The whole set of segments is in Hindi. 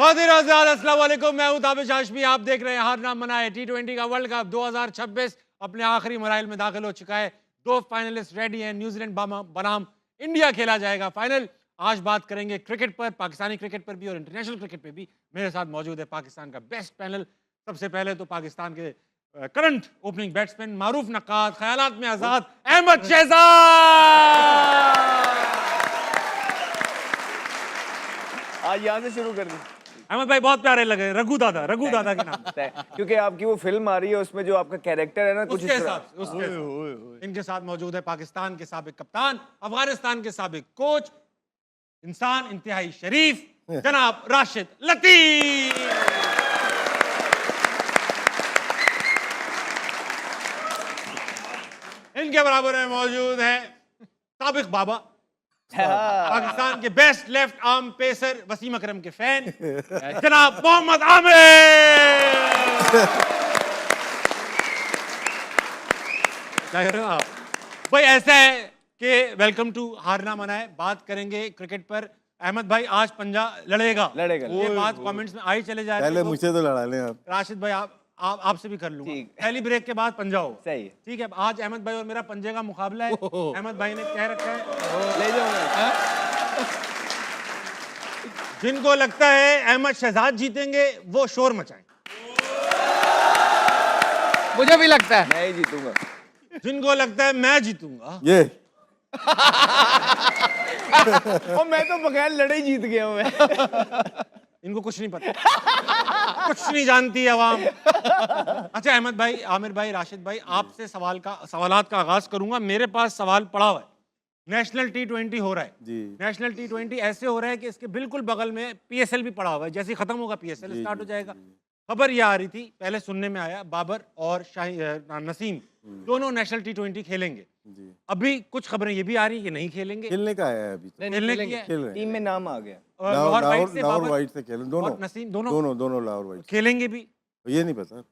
खातिर अस्सलाम वालेकुम, मैं हूं ताबिश हाशमी। आप देख रहे हैं हार ना मनाए। T20 का वर्ल्ड कप 2026 अपने आखिरी मराइल में दाखिल हो चुका है। 2 फाइनलिस्ट रेडी हैं। न्यूजीलैंड बनाम इंडिया खेला जाएगा फाइनल। आज बात करेंगे क्रिकेट पर, पाकिस्तानी क्रिकेट पर भी और इंटरनेशनल क्रिकेट पर भी। मेरे साथ मौजूद है पाकिस्तान का बेस्ट पैनल। सबसे पहले तो पाकिस्तान के करंट ओपनिंग बैट्समैन, मारूफ नक्काद, ख्यालात में आजाद, अहमद शहजाद। आज यहाँ से शुरू कर दी। अहमद भाई बहुत प्यारे लगे, रघु दादा के नाम। क्योंकि आपकी वो फिल्म आ रही है, उसमें जो आपका कैरेक्टर है ना, कुछ उसके साथ इनके साथ मौजूद है पाकिस्तान के साबिक कप्तान, अफगानिस्तान के साबिक कोच, इंसान इंतहाई शरीफ, जनाब राशिद लतीफ। इनके बराबर में मौजूद है साबिक बाबा, पाकिस्तान के best left arm pacer, Wasim Akram के फैन, जनाब मोहम्मद आमिर। क्या कर रहे हो आप भाई? ऐसा है कि वेलकम टू हारना मनाए। बात करेंगे क्रिकेट पर। अहमद भाई आज पंजा लड़ेगा। ये बात कमेंट्स में आई चले जा रही है। पहले मुझे तो लड़ा लें आप। राशिद भाई आपसे भी कर लूंगा। पहली ब्रेक के बाद पंजा हो। सही है। ठीक है, आज अहमद भाई और मेरा पंजे का मुकाबला है। अहमद भाई ने कह रखा है ले जाऊंगा। जिनको लगता है अहमद शहजाद जीतेंगे वो शोर मचाएं। मुझे भी लगता है मैं ही जीतूंगा। जिनको लगता है मैं जीतूंगा, ये और मैं तो बगैर लड़े ही जीत गया हूं मैं। इनको कुछ नहीं पता, कुछ नहीं जानती अवाम। अच्छा अहमद भाई, आमिर भाई, राशिद भाई, आपसे सवालात का आगाज करूंगा। मेरे पास सवाल पड़ा हुआ है। नेशनल T20 हो रहा है जी। नेशनल T20 ऐसे हो रहा है कि इसके बिल्कुल बगल में PSL भी पड़ा हुआ है। जैसे ही खत्म होगा PSL स्टार्ट हो जाएगा। खबर ये आ रही थी, पहले सुनने में आया, बाबर और नसीम दोनों नेशनल T20 खेलेंगे। जी। अभी कुछ खबरें ये भी आ रही है कि नहीं खेलेंगे। खेलने का है अभी तो। खेलने की है। खेल रहे टीम में नाम आ गया। और लाहौर वाइट से लाहौर बाबर वाइट से खेल दोनों और नसीम दोनों दोनों लाहौर वाइट खेलेंगे भी। ये नहीं पता,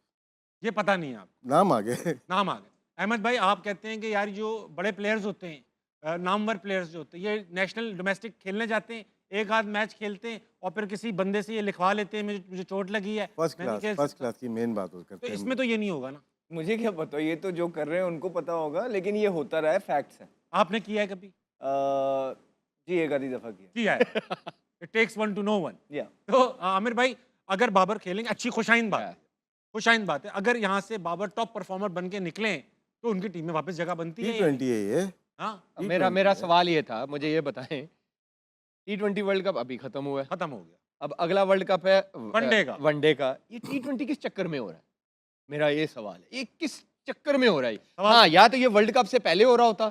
ये पता नहीं है आपको? नाम आ गए। नाम आ गए। अहमद भाई आप कहते हैं कि यार जो बड़े प्लेयर्स होते हैं, नामवर प्लेयर्स जो होते हैं, ये नेशनल डोमेस्टिक खेलने जाते हैं, एक आध मैच खेलते हैं और फिर किसी बंदे से ये लिखवा लेते हैं मुझे चोट लगी है, फर्स्ट मैं नहीं खेल क्लास सकता। की मेन बात करते तो हैं। इसमें तो ये नहीं होगा ना। मुझे क्या पता, ये तो जो कर रहे हैं उनको पता होगा, लेकिन ये होता रहा है, फैक्ट्स है। आपने किया है कभी? जी एक आधी दफा किया है। It takes one to know one. या तो आमिर भाई अगर बाबर खेलेंगे, अच्छी खुशाइन बात है, खुशाइन बात है। अगर यहाँ से बाबर टॉप परफॉर्मर बन के निकले तो उनकी टीम में वापस जगह बनती है। T20 है ये। हाँ, मेरा सवाल ये था, मुझे ये बताएं, T20 वर्ल्ड कप अभी खत्म हुआ है, खत्म हो गया। अब अगला वर्ल्ड कप है वनडे का। ये T20 किस चक्कर में हो रहा है? मेरा ये सवाल है, ये किस चक्कर में हो रहा है? सवाल- हाँ, या तो ये वर्ल्ड कप से पहले हो रहा होता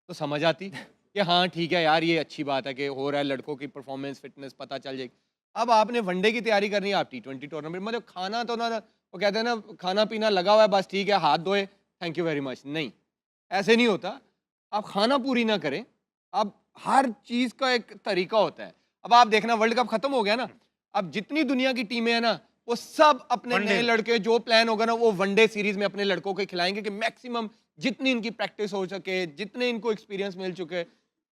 तो समझ आती कि हाँ ठीक है यार, ये अच्छी बात है कि हो रहा है, लड़कों की परफॉर्मेंस फिटनेस पता चल जाएगी। अब आपने वनडे की तैयारी करनी है, आप T20 टूर्नामेंट, मतलब खाना तो ना, वो कहते हैं ना, खाना पीना लगा हुआ है, बस ठीक है, हाथ धोए, थैंक यू वेरी मच। नहीं, ऐसे नहीं होता। आप खाना पूरी ना करें, अब हर चीज का एक तरीका होता है। अब आप देखना, वर्ल्ड कप खत्म हो गया ना, अब जितनी दुनिया की टीमें हैं ना, वो सब अपने नए लड़के, जो प्लान होगा ना, वो वनडे सीरीज में अपने लड़कों को खिलाएंगे कि मैक्सिमम जितनी इनकी प्रैक्टिस हो सके, जितने इनको एक्सपीरियंस मिल चुके।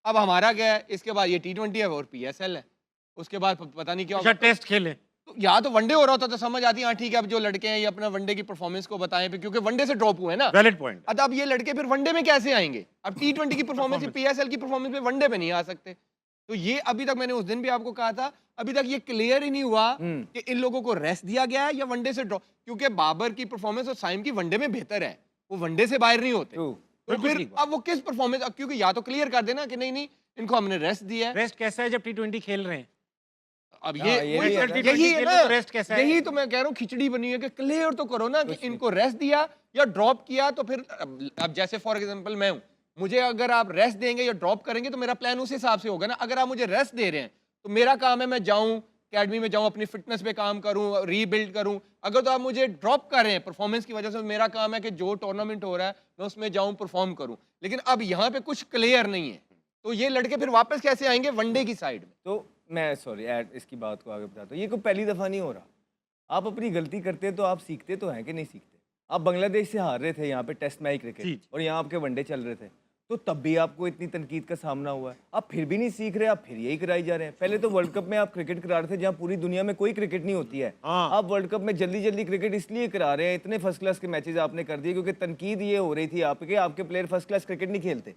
अब हमारा क्या है, इसके बाद ये T20 है और PSL है, उसके बाद पता नहीं क्या होगा। टेस्ट खेलें तो या तो वनडे हो रहा होता तो समझ आती, हाँ ठीक है, अब जो लड़के हैं ये अपना वनडे की परफॉर्मेंस को बताएं, क्योंकि वनडे से ड्रॉप हुए ना। Valid point. अब ये लड़के फिर वनडे में कैसे आएंगे? अब T20 की परफॉर्मेंस, PSL की परफॉर्मेंस में वनडे पे नहीं आ सकते। तो ये अभी तक, मैंने उस दिन भी आपको कहा था, अभी तक ये क्लियर ही नहीं हुआ कि इन लोगों को रेस्ट दिया गया है या वनडे से ड्रॉप, क्योंकि बाबर की परफॉर्मेंस और साइम की वनडे में बेहतर है, वो वनडे से बाहर नहीं होते। तो फिर अब वो किस परफॉर्मेंस, क्योंकि या तो क्लियर कर देना कि नहीं इनको हमने रेस्ट दिया है। रेस्ट कैसा है जब T20 खेल रहे हैं? अब यही यही है ना, रेस्ट कैसा है? यही तो मैं कह रहा हूँ, खिचड़ी बनी है कि क्लियर तो करो ना कि इनको रेस्ट दिया या ड्रॉप किया। तो फिर अब जैसे फॉर एग्जांपल मैं हूँ, मुझे अगर आप रेस्ट देंगे या ड्रॉप करेंगे तो मेरा प्लान उस हिसाब से होगा ना। अगर आप मुझे रेस्ट दे रहे हैं तो मेरा काम है मैं जाऊं अकेडमी में, जाऊं अपनी फिटनेस पे काम करूं, रीबिल्ड करूं। अगर तो आप मुझे ड्रॉप कर रहे हैं परफॉर्मेंस की वजह से, मेरा काम है कि जो टूर्नामेंट हो रहा है मैं उसमें जाऊं, परफॉर्म करूं। लेकिन अब यहाँ पे कुछ क्लियर नहीं है, तो ये लड़के फिर वापस कैसे आएंगे वनडे की साइड में? तो मैं सॉरी इसकी बात को आगे बताता हूँ। ये कोई पहली दफा नहीं हो रहा। आप अपनी गलती करते तो आप सीखते तो हैं कि नहीं सीखते। आप बांग्लादेश से हार रहे थे यहाँ पे टेस्ट मैच क्रिकेट, और यहाँ आपके वनडे चल रहे थे, तो तब भी आपको इतनी तनकीद का सामना हुआ है। आप फिर भी नहीं सीख रहे, आप फिर यही कराई जा रहे हैं। पहले तो वर्ल्ड कप में आप क्रिकेट करा रहे थे जहाँ पूरी दुनिया में कोई क्रिकेट नहीं होती है। हाँ। आप वर्ल्ड कप में जल्दी जल्दी क्रिकेट इसलिए करा रहे हैं, इतने फर्स्ट क्लास के मैचेस आपने कर दिए क्योंकि तनकीद ये हो रही थी आपके प्लेयर फर्स्ट क्लास क्रिकेट नहीं खेलते।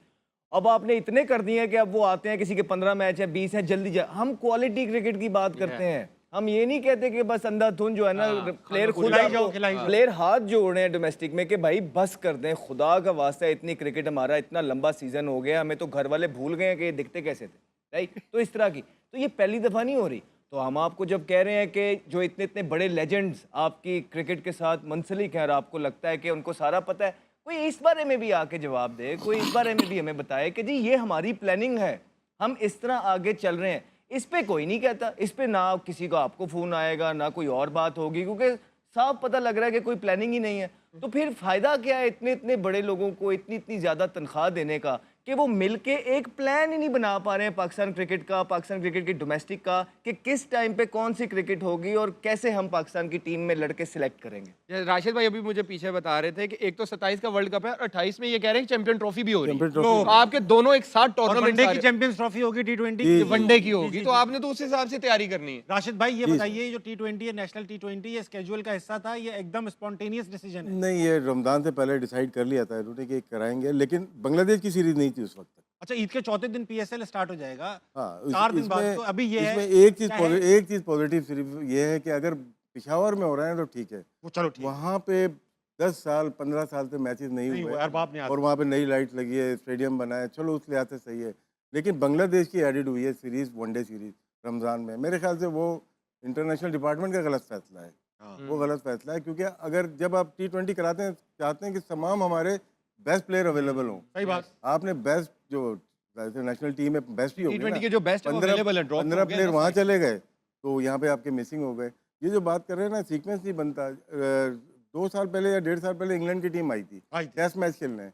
अब आपने इतने कर दिए हैं कि अब वो आते हैं, किसी के 15 मैच है, 20 है, जल्दी हम क्वालिटी क्रिकेट की बात करते हैं। हम ये नहीं कहते कि बस अंधाधुंध जो है ना प्लेयर खुद खिलाई जाओ, खिलाई जाओ। प्लेयर हाथ जोड़ रहे हैं डोमेस्टिक में कि भाई बस कर दें, खुदा का वास्ता है, इतनी क्रिकेट हमारा इतना लंबा सीजन हो गया, हमें तो घर वाले भूल गए हैं कि ये दिखते कैसे थे, राइट। तो इस तरह की तो ये पहली दफ़ा नहीं हो रही। तो हम आपको जब कह रहे हैं कि जो इतने इतने बड़े लेजेंड्स आपकी क्रिकेट के साथ मुंसलिक हैं और आपको लगता है कि उनको सारा पता है, कोई इस बारे में भी आके जवाब दे, कोई इस बारे में भी हमें बताए कि जी ये हमारी प्लानिंग है, हम इस तरह आगे चल रहे हैं। इस पे कोई नहीं कहता, इस पे ना किसी का आपको फ़ोन आएगा ना कोई और बात होगी, क्योंकि साफ पता लग रहा है कि कोई प्लानिंग ही नहीं है। तो फिर फ़ायदा क्या है इतने इतने बड़े लोगों को इतनी इतनी ज़्यादा तनख्वाह देने का कि वो मिलके एक प्लान ही नहीं बना पा रहे हैं पाकिस्तान क्रिकेट का, पाकिस्तान क्रिकेट की डोमेस्टिक का, कि किस टाइम पे कौन सी क्रिकेट होगी और कैसे हम पाकिस्तान की टीम में लड़के सिलेक्ट करेंगे। जैसे राशिद भाई अभी मुझे पीछे बता रहे थे कि एक तो 27 का वर्ल्ड कप है और 28 में ये कह रहे हैं चैंपियन ट्रॉफी भी हो रही है। चैंपियन ट्रॉफी तो आपके दोनों एक साथ और वनडे की टूर्नामेंट चैंपियंस ट्रॉफी होगी, T20 वनडे की होगी, तो आपने तो उस हिसाब से तैयारी करनी है। राशिद भाई ये बताइए, ये जो T20 है, नेशनल T20, ये स्केड्यूल का हिस्सा था, ये एकदम स्पॉन्टेनियस डिसीजन है? नहीं, ये रमजान से पहले डिसाइड कर लिया था इन्होंने कि कराएंगे, लेकिन बांग्लादेश की सीरीज नहीं थी उस वक्त तक। अच्छा, ईद के चौथे दिन PSL स्टार्ट हो जाएगा। हाँ, 4 दिन बाद। तो अभी ये इसमें है, एक क्या है? चीज पॉजिटिव सिर्फ ये है कि अगर पिशावर में हो रहा है तो ठीक है, वो चलो ठीक है। वहाँ पे 10 साल 15 साल से मैचेस नहीं नहीं हुआ, हुए अरबाब नहीं आते। और वहाँ पे नई लाइट लगी है, स्टेडियम बना है, चलो उस लिहाज से सही है। लेकिन बांग्लादेश की एडिड हुई है सीरीज, वनडे सीरीज रमज़ान में, मेरे ख्याल से वो इंटरनेशनल डिपार्टमेंट का गलत फैसला है। हाँ। वो गलत फैसला है, क्योंकि अगर जब आप T20 कराते हैं, चाहते हैं कि तमाम हमारे बेस्ट प्लेयर अवेलेबल हों। सही बात। आपने बेस्ट जो नेशनल टीम में बेस्ट ही हो T20 के जो बेस्ट अवेलेबल है ड्रॉप 15 प्लेयर वहाँ चले गए, तो यहाँ पे आपके मिसिंग हो गए। ये जो बात कर रहे हैं ना, सीक्वेंस नहीं बनता। 2 साल पहले या 1.5 साल पहले इंग्लैंड की टीम आई थी टेस्ट मैच खेलने।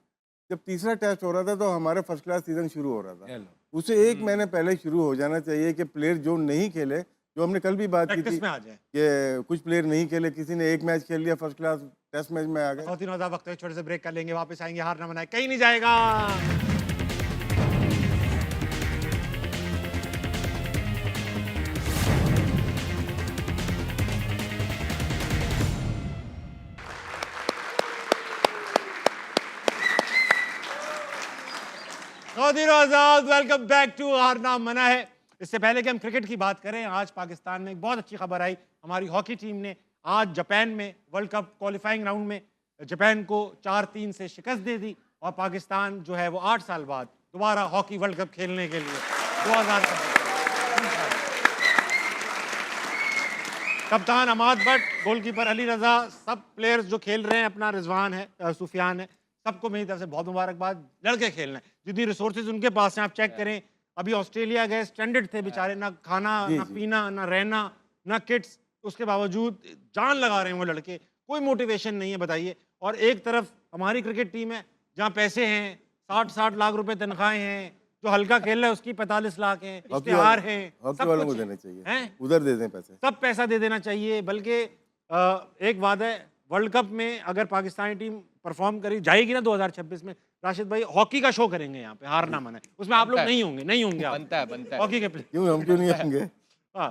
जब तीसरा टेस्ट हो रहा था तो हमारा फर्स्ट क्लास सीजन शुरू हो रहा था। उसे 1 महीने पहले शुरू हो जाना चाहिए कि प्लेयर जो नहीं खेले, जो हमने कल भी बात की थी में आ जाए। कि कुछ प्लेयर नहीं खेले, किसी ने 1 मैच खेल लिया फर्स्ट क्लास, टेस्ट मैच में आ गए। 3 वक्त है, छोटे से ब्रेक कर लेंगे, वापस आएंगे। हार ना मनाए, कहीं नहीं जाएगा। आजाद, वेलकम बैक टू हार ना मना है। इससे पहले कि हम क्रिकेट की बात करें, आज पाकिस्तान में एक बहुत अच्छी खबर आई। हमारी हॉकी टीम ने आज जापान में वर्ल्ड कप क्वालिफाइंग राउंड में जापान को 4-3 से शिकस्त दे दी और पाकिस्तान जो है वो 8 साल बाद दोबारा हॉकी वर्ल्ड कप खेलने के लिए 2000 कप्तान अमाद भट्ट, गोलकीपर अली रजा, सब प्लेयर्स जो खेल रहे हैं, अपना रिजवान है, सुफियान है, सबको मेरी तरफ से बहुत मुबारकबाद। लड़के खेलना है, जितनी रिसोर्सेज उनके पास हैं, आप चेक करें। अभी ऑस्ट्रेलिया गए, स्टैंडर्ड थे बेचारे, ना खाना ना पीना ना रहना ना किट्स, उसके बावजूद जान लगा रहे हैं वो लड़के, कोई मोटिवेशन नहीं है, बताइए। और एक तरफ हमारी क्रिकेट टीम है जहाँ पैसे हैं, 60-60 लाख रुपए तनख्वाहें हैं, जो हल्का खेल रहा है उसकी 45 लाख हैं, इश्तिहार हैं, हॉकी वालों को देने चाहिए, हैं, उधर दे दें पैसे, सब पैसा दे देना चाहिए। बल्कि एक वादा है, वर्ल्ड कप में अगर पाकिस्तानी टीम परफॉर्म करी जाएगी ना 2026 में, राशिद भाई हॉकी का शो करेंगे यहाँ पे, हार ना मना है। उसमें आप लोग नहीं होंगे आप बनता है हॉकी के प्लेयर। क्यों हम क्यों नहीं होंगे? हाँ,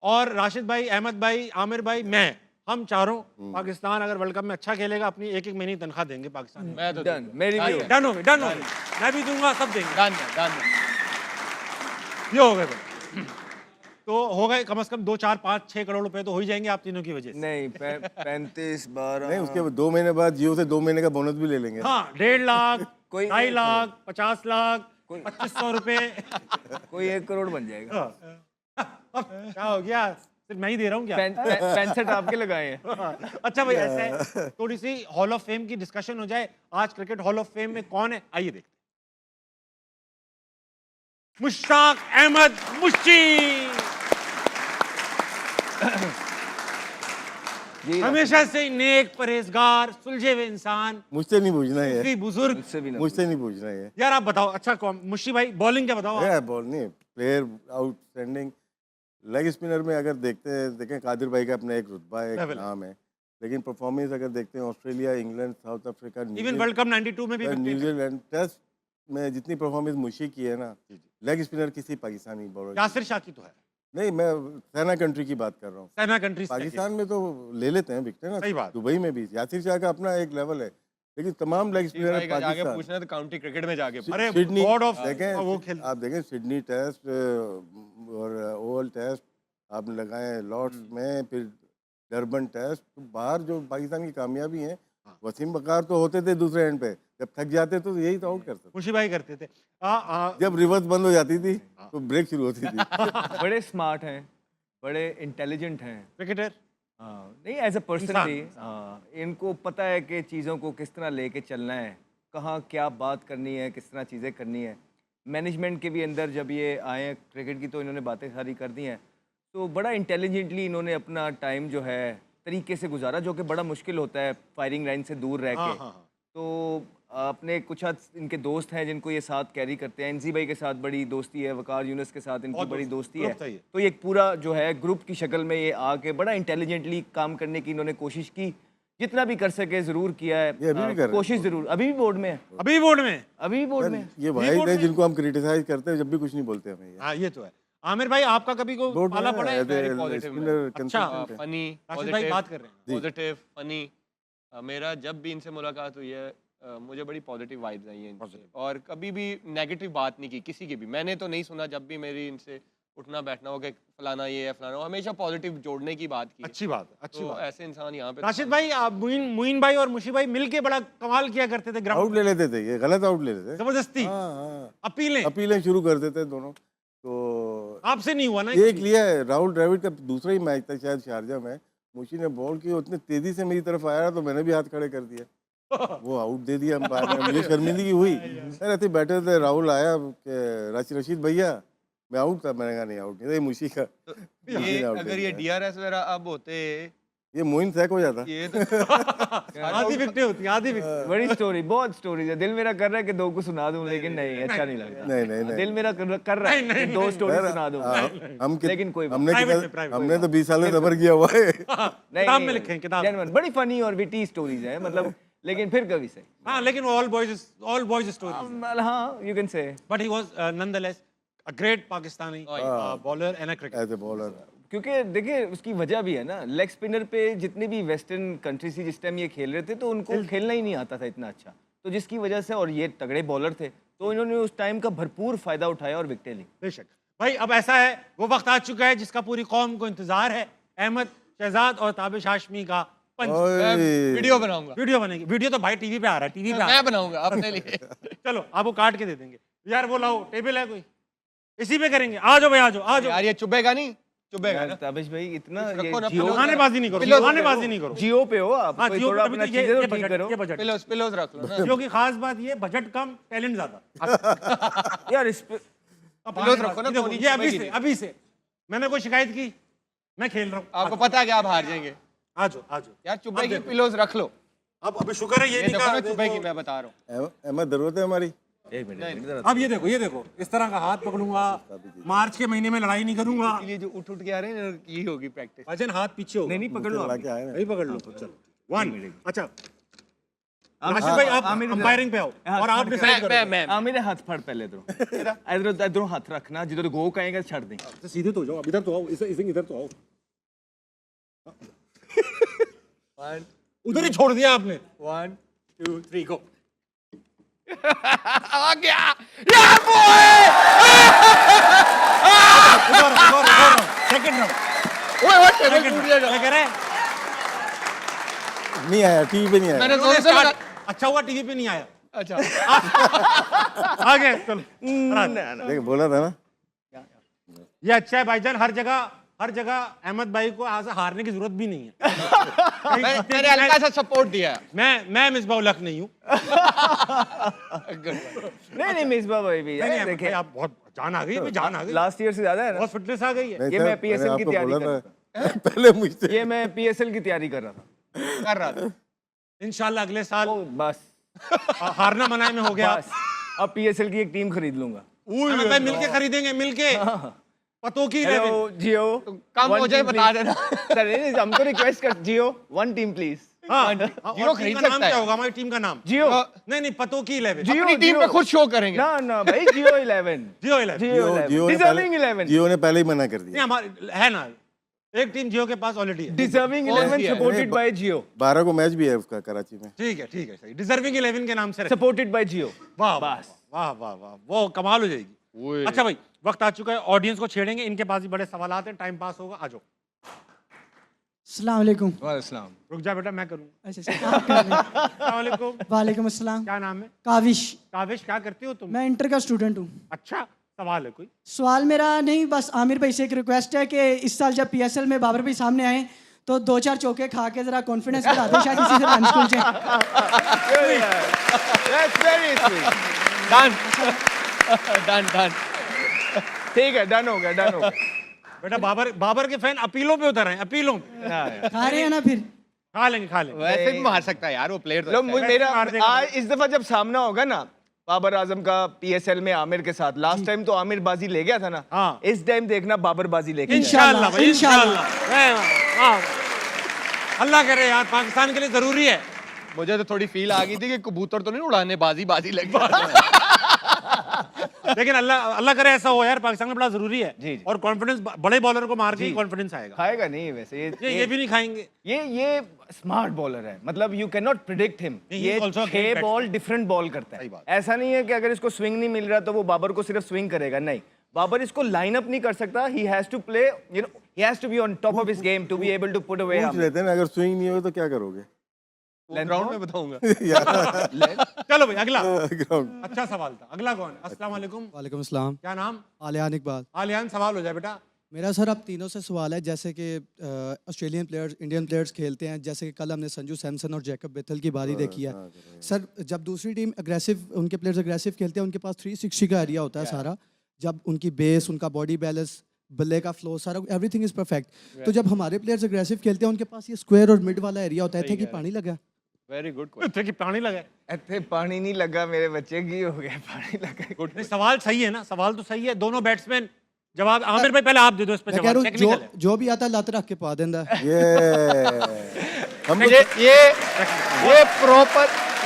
और राशिद भाई, अहमद भाई, आमिर भाई, मैं, हम चारों, पाकिस्तान अगर वर्ल्ड कप में अच्छा खेलेगा अपनी 1-1 महीने की तनख्वाह देंगे पाकिस्तान में। मैं तो डन, मेरी भी डन हो गए, मैं भी दूंगा, सब देंगे। डन ये हो गए भाई। तो हो गए कम से कम 2, 4, 5, 6 करोड़ रुपए तो हो ही जाएंगे आप तीनों की वजह से। नहीं 35 12 नहीं, उसके 2 महीने बाद जियो से 2 महीने का बोनस भी ले लेंगे। हाँ, 1.5 लाख, कोई 2.5 लाख, 50 लाख, 2500 रुपए। कोई 1 करोड़ बन जाएगा। क्या हो गया, सिर्फ मैं ही दे रहा हूँ क्या? 65 आपके लगाए हैं। अच्छा भाई, ऐसा है, थोड़ी सी हॉल ऑफ फेम की डिस्कशन हो जाए। आज क्रिकेट हॉल ऑफ फेम में कौन है, आइए देखते हैं। मुश्ताक अहमद मुश्ती, हमेशा से नेक, परहेजगार, सुलझे हुए इंसान, मुझसे नहीं पूछना है, काफी बुजुर्ग। मुझसे नहीं पूछना है यार आप बताओ, अच्छा कौन, मुश्ती भाई बॉलिंग क्या बताओ आप? बॉल नहीं, प्लेयर आउटस्टैंडिंग। लेग स्पिनर में अगर देखें कादिर भाई का अपना एक रुतबा है, एक नाम है, लेकिन परफॉर्मेंस अगर देखते हैं Australia, England, south Africa, even world cup 92 में भी न्यूजीलैंड, टेस्ट में जितनी परफॉर्मेंस मुशी की है ना, लेग स्पिनर किसी पाकिस्तानी बॉलर यासिर शाह की तो है, नहीं, मैं सेना कंट्री की बात कर रहा हूँ। सेना कंट्री पाकिस्तान में तो ले लेते हैं विकेट ना, सही बात। दुबई में भी यासिर शाह का अपना एक लेवल है, लेकिन तमाम लेग स्पिनर भाई का जाके पाकिस्तान पूछना तो काउंटी क्रिकेट में जाके पूछ। अरे सिडनी गॉड ऑफ देखें, वो खेल आप देखें सिडनी टेस्ट और ओवल टेस्ट आपने लगाए, लॉर्ड्स में, फिर डरबन टेस्ट, तो बाहर जो पाकिस्तान की कामयाबी है, वसीम बकार तो होते थे दूसरे एंड पे, जब थक जाते तो यही तो आउट करते थे। खुशी भाई करते थे। जब रिवर्स बंद हो जाती थी तो ब्रेक शुरू होती थी। बड़े स्मार्ट हैं, बड़े इंटेलिजेंट हैं। क्रिकेटर नहीं एज अ पर्सन भी इनको पता है कि चीज़ों को किस तरह लेके चलना है, कहाँ क्या बात करनी है, किस तरह चीज़ें करनी है। मैनेजमेंट के भी अंदर जब ये आए हैं क्रिकेट की, तो इन्होंने बातें सारी कर दी हैं, तो बड़ा इंटेलिजेंटली इन्होंने अपना टाइम जो है तरीके से गुजारा, जो कि बड़ा मुश्किल होता है फायरिंग लाइन से दूर रह के। तो अपने कुछ हद इनके दोस्त हैं जिनको ये साथ कैरी करते हैं। एनजी भाई के साथ बड़ी दोस्ती है, वकार यूनुस के साथ इनकी बड़ी दोस्ती है। तो ये एक पूरा जो है ग्रुप की शक्ल में ये आके बड़ा इंटेलिजेंटली काम करने की इन्होंने कोशिश की, जितना भी कर सके ज़रूर किया है। ये अभी भी कर रहे हैं। कोशिश ज़रूर, अभी भी बोर्ड में है, अभी भी बोर्ड में, अभी भी बोर्ड में है। ये वाहिद है जिनको हम क्रिटिसाइज करते हैं, जब भी कुछ नहीं बोलते हमें ये। हाँ ये तो है। आमिर भाई आपका कभी को बोर्ड में पाला पड़ा है? very positive स्पिनर अच्छा, कंसल्टेंट है। फनी, राशिद भाई बात कर रहे हैं। Positive, funny. मेरा जब भी इनसे मुलाकात हुई है, मुझे बड़ी पॉजिटिव वाइब्स आई हैं इनसे, और कभी भी नेगेटिव बात नहीं की किसी की भी। मैंने तो नहीं सुना जब भी मेरी इनसे उठना बैठना हो कि फलाना ये है फलाना, हमेशा पॉजिटिव जोड़ने की बात की। अच्छी बात, अच्छी तो बात। ऐसे इंसान यहाँ पे राशिद भाई, आप मुइन भाई और मुशी भाई मिलके बड़ा कमाल किया करते थे आउट ग्राउंड, ले लेते थे, ये गलत आउट ले लेते। जबरदस्ती हाँ हाँ, अपीलें। अपीलें शुरू कर देते दोनों। तो आपसे नहीं हुआ ना? ये एक लिया है, राहुल द्रविड़ का दूसरा ही मैच था शायद शारजा में, मुशी ने बॉल की, उतनी तेजी से मेरी तरफ आया तो मैंने भी हाथ खड़े कर दिया, वो आउट दे दिया अंपायर ने। मुझे शर्मिंदगी हुई। ऐसे बैठे थे, राहुल आया कि रशीद भैया मैं आउट था, मैंने कहा नहीं आउट नहीं, ये मुशी का। ये अगर ये डीआरएस वगैरह अब होते, ये मोइन सैक हो जाता। ये तो आधी विकेटें होती, आधी विकेट। बड़ी स्टोरी, बहुत स्टोरीज है। दिल मेरा कर रहा है कि दो को सुना दूं, लेकिन नहीं, अच्छा नहीं लगता। नहीं दिल मेरा कर रहा है कि दो स्टोरी सुना दूं, लेकिन कोई बात हमने तो 20 साल से सफर किया हुआ है। किताब में लिखे हैं, किताब में। जेन्युइन बड़ी फनी और विटी स्टोरीज हैं, मतलब, लेकिन फिर कभी से हाँ, लेकिन ऑल बॉयज स्टोरी। हाँ, you can say. But he was nonetheless a great Pakistani bowler and a cricketer. As a bowler, क्योंकि देखिए उसकी वजह भी है ना, लेग स्पिनर पे जितनी भी वेस्टर्न कंट्रीज थी जिस टाइम ये खेल रहे थे, तो उनको खेलना ही नहीं आता था इतना अच्छा, तो जिसकी वजह से, और ये तगड़े बॉलर थे, तो इन्होंने उस टाइम का भरपूर फायदा उठाया और विकेटें ली। बेशक भाई, अब ऐसा है, वो वक्त आ चुका है जिसका पूरी कौम को इंतजार है। अहमद शहजाद और ताबिश हाशमी का पंच। वीडियो बनाऊंगा। वीडियो बनेगी, वीडियो तो भाई टीवी पे आ रहा है, टीवी पे आ रहा मैं बनाऊंगा अपने लिए। है। चलो आपको काट के दे देंगे यार, वो लाओ, टेबल है कोई, इसी पे करेंगे। आ जाओ भाई, आ जाओ, आ जाओ। यार ये चुभेगा नहीं, चुभेगा ना। ताबिश भाई इतना रखो ना, जियो, बहानेबाजी नहीं करो, बहानेबाजी नहीं करो। जियो पे हो आप, हाँ, कोई जियो थोड़ा पे, तभी अपना तो चीजें ये तो ठीक बजट, करो। ये बजट। पिलोस रख लो ना। जियो की खास बात ये, बजट कम टैलेंट ज्यादा। यार इस पे पिलोस रखो ना, देखो, कोनी ये अभी चुभेगी से, अभी से मैंने कोई शिकायत की, मैं खेल रहा हूँ। आपको पता है कि आप हार जाएंगे आ जाओ, आ जाओ यार, चुभेगी, पिलोस रख लो। अब अभी शुक्र है ये ये नहीं देखो कहा ना, देखो। चुभेगी, मैं बता रहा हूँ। अहमद जरूरत है हमारी। एक मिनट, अब ये देखो, ये देखो, इस तरह का हाथ पकड़ूंगा, मार्च के महीने में लड़ाई नहीं करूंगा। इसलिए जो उठ के आ रहे हैं, यही होगी प्रैक्टिस। भजन हाथ पीछे होगा। नहीं पकड़ लो आप। क्या है ना, नहीं पकड़ लो, चलो 1। अच्छा राशिद भाई, आप अंपायरिंग पे आओ और आप डिसाइड करो। हाँ, मेरे हाथ फड़ पहले इधर इधर हाथ रखना, जिधर गो कहेंगे छड़ दें। तो सीधे तो हो जाओ, इधर तो आओ, इधर तो आओ। उधर ही छोड़ दिया आपने। 1 2 3 गो। आ गया यार, बॉय। Second round. ओए ओए, टेबल टूट गया। क्या कह रहे हैं? नहीं आया, टीवी पे नहीं आया। मैंने जोर से लगा। अच्छा हुआ टीवी पे नहीं आया। अच्छा, आगे चलो। देख बोला था ना, ये अच्छा है भाईजान, हर जगह अहमद भाई को आज हारने की जरूरत भी नहीं है। मैंने हल्का सा सपोर्ट दिया है। मैं मिसबाह उल हक नहीं हूँ। नहीं मिसबा भाई भी नहीं, देखिए, देखिए आप बहुत जान आ गई, जान आ गई, लास्ट ईयर से ज्यादा है ना। बहुत फिटनेस आ गई है। नहीं ये सर, मैं PSL मैंने की आपको तैयारी बोला कर था। पहले मुझसे ये मैं PSL की तैयारी कर रहा था। कर रहा था। इंशाल्लाह अगले साल ओ, बस हारना मनाए में हो गया। बस अब PSL की एक टीम खरीद लूंगा। अहमद भाई मिलके खरीदेंगे, मिलके पतों की हेलो जियो, कम हो जाए बता देना। सर हमको रिक्वेस्ट कर, जियो 1 टीम प्लीज। हाँ, जियो और टीम खरीद का नाम सकता है। क्या होगा हमारी टीम का नाम? जियो नहीं पतो की 11। अपनी टीम पे खुद शो करेंगे। ना ना भाई जियो 11 जियो 11। जियो 11 डिजर्विंग 11 जियो ने पहले ही मना कर नहीं दिया। हमारे है ना, एक टीम जियो के पास ऑलरेडी है। डिजर्विंग कौन 11 सी है? सपोर्टेड बाय जियो 12 को मैच भी है उसका कराची में। ठीक है सही, डिजर्विंग 11 के नाम से रखें। सपोर्टेड बाय जियो वाह वाह वाह वाह वाह, वो कमाल हो जाएगी। अच्छा भाई, वक्त आ चुका है, ऑडियंस को छेड़ेंगे, इनके पास भी बड़े सवालात हैं, टाइम पास होगा, आ जाओ। अस्सलाम वालेकुम। वालेकुम रुक जा बेटा, मैं करूँगा। अच्छा अच्छा, आप कर रहे हैं। अस्सलाम वालेकुम। वालेकुम अस्सलाम। क्या नाम है? काविश। काविश, क्या करते हो तुम? मैं इंटर का स्टूडेंट हूँ। अच्छा, सवाल है कोई? सवाल मेरा नहीं, बस आमिर भाई से एक रिक्वेस्ट है कि इस साल जब पीएसएल में बाबर भाई सामने आए तो 2-4 चौके खा के जरा कॉन्फिडेंस बढ़ा दे, शायद इसी से रन स्कूल जाए। That's very sweet done. ठीक है, डन हो गया बेटा बाबर के फैन अपीलों पे उतर हैं, अपीलों पे। खा रहे हैं ना फिर? खा लेंगे वैसे भी मार सकता है यार वो प्लेयर तो लो अच्छा है। मेरा मार देगा। आज इस दफा जब सामना होगा ना बाबर आजम का पीएसएल में आमिर के साथ, लास्ट टाइम तो आमिर बाजी ले गया था ना, हाँ। इस टाइम देखना बाबर बाजी लेके जाएगा। इंशाल्लाह भाई, इंशाल्लाह। इंशाल्लाह। हाँ। अल्लाह करे यार, पाकिस्तान के लिए जरूरी है। मुझे तो थोड़ी फील आ गई थी कि कबूतर तो नहीं उड़ाने, बाजी लग गई। लेकिन अल्लाह करे ऐसा हो यार, पाकिस्तान में बड़ा जरूरी है। जी। और कॉन्फिडेंस, बड़े बॉलर को मार के ही कॉन्फिडेंस आएगा। खाएगा नहीं वैसे ये भी नहीं खाएंगे। ये स्मार्ट बॉलर है, मतलब you can not predict him. नहीं, he ये is also a great 6 ball different ball करता सही है। बात। ऐसा नहीं है कि अगर इसको स्विंग नहीं मिल रहा तो वो बाबर को सिर्फ स्विंग करेगा, नहीं, बाबर इसको लाइन अप नहीं कर सकता। He has to play, you know, he has to be on top of his game to be able to put away. पूछ लेते हैं ना, अगर स्विंग नहीं हो तो क्या करोगे? ग्राउंड में बताऊंगा। चलो भाई, अगला। ग्राउंड। अच्छा सवाल था। अगला कौन है? अस्सलाम वालेकुम। वालेकुम अस्सलाम। क्या नाम? आलियान इकबाल। आलियान, सवाल हो जाए बेटा। मेरा सर अब तीनों से सवाल है, जैसे कि ऑस्ट्रेलियन प्लेयर्स, इंडियन प्लेयर्स खेलते हैं, जैसे कि कल हमने संजू सैमसन और जैकब बेथल की बारी देखी है। सर जब दूसरी टीम अग्रेसिव, उनके प्लेयर्स अग्रेसिव खेलते हैं, उनके पास 360 का एरिया होता है सारा, जब उनकी बेस, उनका बॉडी बैलेंस, बल्ले का फ्लो, सारा एवरीथिंग इज परफेक्ट। तो जब हमारे प्लेयर्स अग्रेसिव खेलते हैं, उनके पास ये स्क्वायर और मिड वाला एरिया होता है, थे कि पानी लगा। वेरी गुड थे कि पानी लगा है। इतने पानी नहीं लगा मेरे बच्चे की, हो गया पानी लगा। नहीं, सवाल सही है ना, सवाल तो सही है। दोनों बैट्समैन जवाब, आमिर भाई पहले आप दे दो इस पे मैं कह जवाब। रहा हूँ टेक्निकल है। जो भी आता है लात रख के पा देंदा है। हम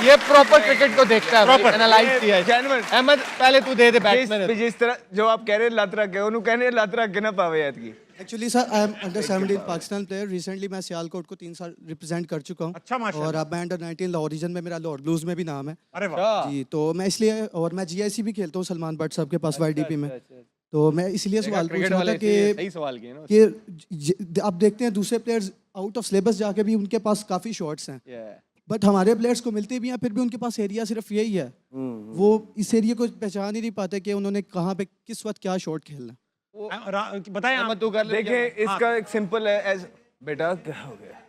ये प्रॉपर क्रिकेट को देखता है, Proper। एनालाइज किया है। Genuine। अहमद पहले तू दे बैट्समैन। जिस तरह जो आप कह रहे हैं लात रख के, उन्होंने कहने लात रख के ना पावे याद की। Actually sir I am under 17 Pakistan player. Recently मैं सियालकोट को 3 साल रिप्रेजेंट कर चुका हूँ। अच्छा, माशाल्लाह। और अब मैं अंडर 19 लाहौर रीजन में, मेरा लाहौर ब्लूज में भी नाम है अरे वाह। जी। तो मैं इसलिए, और मैं जीआईसी भी खेलता हूँ सलमान भट्ट साहब के पास वाईडीपी में। तो मैं इसलिए सवाल पूछ क्रिकेट रहा वाले था कि सही सवाल किए ना। अब देखते हैं दूसरे प्लेयर्स आउट ऑफ सिलेबस जाके भी उनके पास काफ़ी शॉट्स हैं, बट हमारे प्लेयर्स को मिलते भी हैं, फिर भी उनके पास एरिया सिर्फ यही है। वो इस एरिया को पहचान ही नहीं पाते कि उन्होंने कहाँ पे किस वक्त क्या शॉट खेलना। बताएं आप। अहमद तू कर ले। देखिए इसका एक सिंपल है, एज बेटा क्या हो गया।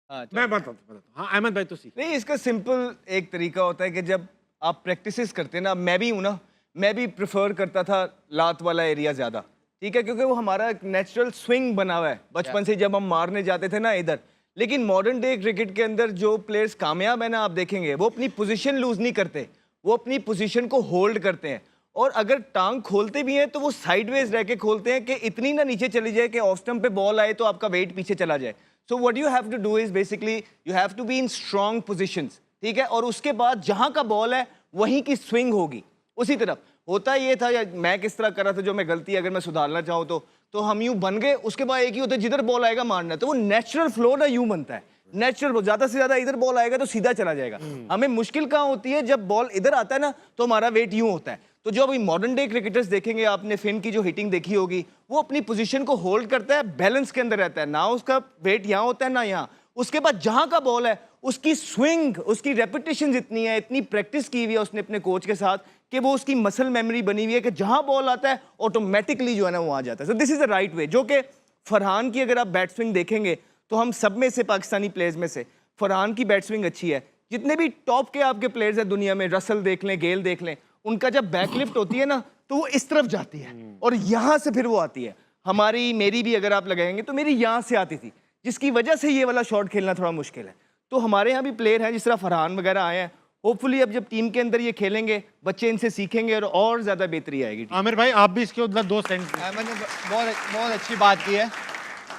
हाँ, मैं बताता हूँ। हाँ अहमद भाई, तो सीख। नहीं, इसका सिंपल एक तरीका होता है कि जब आप प्रैक्टिसेस करते हैं ना, मैं भी हूँ ना, मैं भी प्रेफर करता था लात वाला एरिया ज़्यादा, ठीक है, क्योंकि वो हमारा एक नेचुरल स्विंग बना हुआ है बचपन से, जब हम मारने जाते थे ना इधर। लेकिन मॉडर्न डे क्रिकेट के अंदर जो प्लेयर्स कामयाब है ना, आप देखेंगे वो अपनी पोजीशन लूज नहीं करते, वो अपनी पोजीशन को होल्ड करते हैं। और अगर टांग खोलते भी हैं तो वो साइडवेज रह के खोलते हैं कि इतनी ना नीचे चली जाए कि ऑफ स्टंप पे बॉल आए तो आपका वेट पीछे चला जाए। So what you have to do is basically you have to be in strong positions, ठीक है, और उसके बाद जहां का बॉल है वहीं की स्विंग होगी उसी तरफ। होता ये था, या मैं किस तरह कर रहा था, जो मैं गलती अगर मैं सुधारना चाहूँ तो हम यूं बन गए, उसके बाद एक ही होता है जिधर बॉल आएगा मारना है, तो वो नेचुरल फ्लो ना यूं बनता है, नेचुरल, ज्यादा से ज्यादा इधर बॉल आएगा तो सीधा चला जाएगा। हमें मुश्किल कहाँ होती है, जब बॉल इधर आता है ना तो हमारा वेट यूं होता है। तो जो अभी मॉडर्न डे क्रिकेटर्स देखेंगे, आपने फिन की जो हिटिंग देखी होगी, वो अपनी पोजीशन को होल्ड करता है, बैलेंस के अंदर रहता है, ना उसका वेट यहाँ होता है ना यहाँ। उसके बाद जहां का बॉल है उसकी स्विंग, उसकी रेपिटेशन इतनी है, इतनी प्रैक्टिस की हुई है उसने अपने कोच के साथ कि वो उसकी मसल मेमोरी बनी हुई है कि जहां बॉल आता है ऑटोमेटिकली जो है ना वो आ जाता है। So this is the right way. जो कि फरहान की अगर आप बैट स्विंग देखेंगे तो हम सब में से, पाकिस्तानी प्लेयर्स में से फरहान की बैट स्विंग अच्छी है। जितने भी टॉप के आपके प्लेयर्स हैं दुनिया में, रसल देख लें, गेल देख लें, उनका जब बैकलिफ्ट होती है ना तो वो इस तरफ जाती है और यहाँ से फिर वो आती है। हमारी, मेरी भी अगर आप लगाएंगे तो मेरी यहाँ से आती थी, जिसकी वजह से ये वाला शॉट खेलना थोड़ा मुश्किल है। तो हमारे यहाँ भी प्लेयर हैं जिस तरह फरहान वगैरह आए हैं, होपफुली अब जब टीम के अंदर ये खेलेंगे बच्चे इनसे सीखेंगे और ज़्यादा बेहतरी आएगी। आमिर भाई आप भी इसके उधर 2 सेंट। अहमद ने बहुत अच्छी बात की है।